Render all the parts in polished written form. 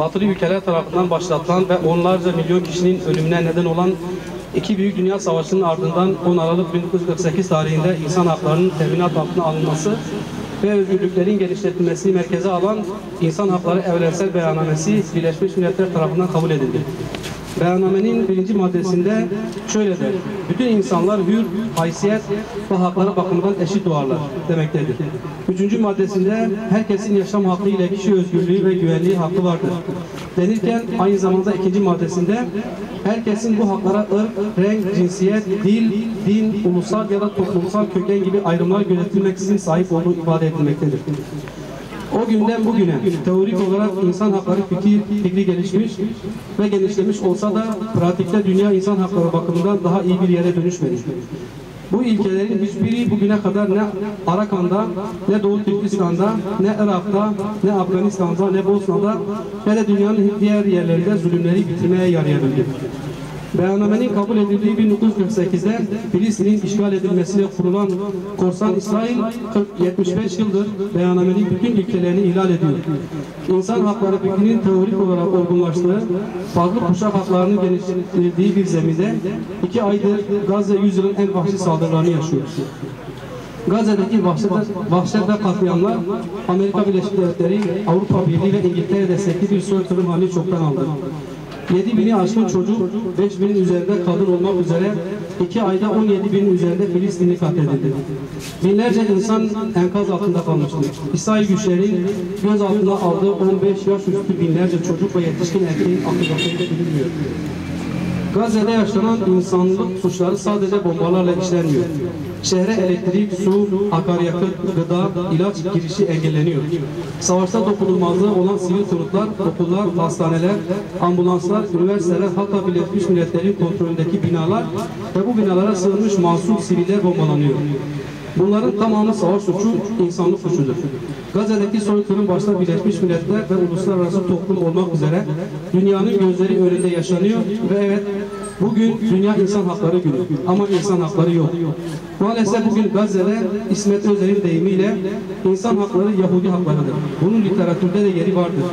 batılı ülkeler tarafından başlatılan ve onlarca milyon kişinin ölümüne neden olan iki büyük dünya savaşının ardından 10 Aralık 1948 tarihinde insan haklarının teminat altına alınması ve özgürlüklerin genişletilmesini merkeze alan İnsan Hakları Evrensel Beyannamesi Birleşmiş Milletler tarafından kabul edildi. Beyannamenin 1. maddesinde şöyle der: bütün insanlar hür, haysiyet ve hakları bakımından eşit doğarlar demektedir. 3. maddesinde herkesin yaşam hakkı ile kişi özgürlüğü ve güvenliği hakkı vardır denirken, aynı zamanda 2. maddesinde herkesin bu haklara ırk, renk, cinsiyet, dil, din, ulusal ya da toplumsal köken gibi ayrımlar gözetilmeksizin sahip olduğu ifade edilmektedir. O günden bugüne teorik olarak insan hakları fikri gelişmiş ve genişlemiş olsa da pratikte dünya insan hakları bakımından daha iyi bir yere dönüşmedi. Bu ilkelerin hiçbiri bugüne kadar ne Arakan'da, ne Doğu Türkistan'da, ne Irak'ta, ne Afganistan'da, ne Bosna'da ve de dünyanın diğer yerlerinde zulümleri bitirmeye yarayabildi. Beyannamenin kabul edildiği 1948'de Filistin'in işgal edilmesiyle kurulan korsan İsrail 75 yıldır beyannamenin bütün ilkelerini ihlal ediyor. İnsan hakları fikrinin teorik olarak olgunlaştığı, farklı kuşak haklarının geliştirildiği bir zeminde 2 aydır Gazze yüzyılın en vahşi saldırılarını yaşıyor. Gazze'deki vahşet ve katliamlar Amerika Birleşik Devletleri, Avrupa Birliği ve İngiltere destekli bir soykırım halini çoktan aldı. 7.000'i aşkın çocuk, 5.000'in üzerinde kadın olmak üzere 2 ayda 17.000'in üzerinde Filistinli katledildi. Binlerce insan enkaz altında kalmıştı. İsrail güçlerinin gözaltına aldığı 15 yaş üstü binlerce çocuk ve yetişkin erkeğin akıbeti bilinmiyor. Gazze'de yaşanan insanlık suçları sadece bombalarla işlenmiyor. Şehre elektrik, su, akaryakıt, gıda, ilaç girişi engelleniyor. Savaşta dokunulmazlığı olan sivil konutlar, okullar, hastaneler, ambulanslar, üniversiteler, hatta Birleşmiş Milletler'in kontrolündeki binalar ve bu binalara sığınmış masum siviller bombalanıyor. Bunların tamamı savaş suçu, insanlık suçudur. Gazze'deki soykırım başta Birleşmiş Milletler ve uluslararası toplum olmak üzere dünyanın gözleri önünde yaşanıyor ve evet, bugün Dünya İnsan Hakları Günü ama insan hakları yok. Maalesef bugün Gazze'de İsmet Özel'in deyimiyle insan hakları Yahudi haklarıdır. Bunun literatürde de yeri vardır.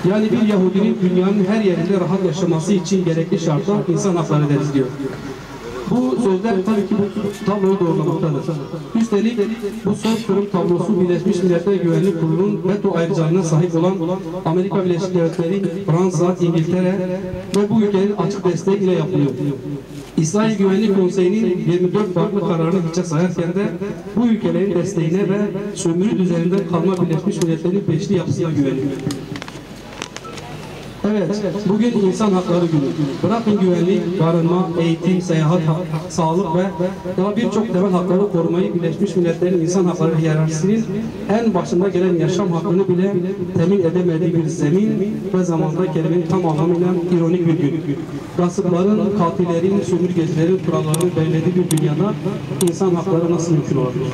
Yani bir Yahudinin dünyanın her yerinde rahat yaşaması için gerekli şartlar insan hakları deriz diyor. Bu sözler tabii ki bu tabloyu doğrulamaktadır. Üstelik bu soykırım tablosu Birleşmiş Milletler Güvenlik Kurulu'nun veto ayrıcalığına sahip olan Amerika Birleşik Devletleri, Fransa, İngiltere ve bu ülkenin açık desteği ile yapılıyor. İsrail Güvenlik Konseyi'nin 24 farklı kararını hiçe sayarken de bu ülkelerin desteğine ve sömürü düzeninden kalma Birleşmiş Milletler'in beşli yapısına güveniyor. Evet, bugün insan hakları günü. Bırakın güvenlik, barınma, eğitim, seyahat, sağlık ve daha birçok temel hakları korumayı Birleşmiş Milletler'in insan hakları hiyerarşisinin en başında gelen yaşam hakkını bile temin edemediği bir zemin ve zamanda kelimenin tam anlamıyla ironik bir gün. Gasıpların, katillerin, sömürgecilerin kurallarını belirlediği bir dünyada insan hakları nasıl mümkün olabilir?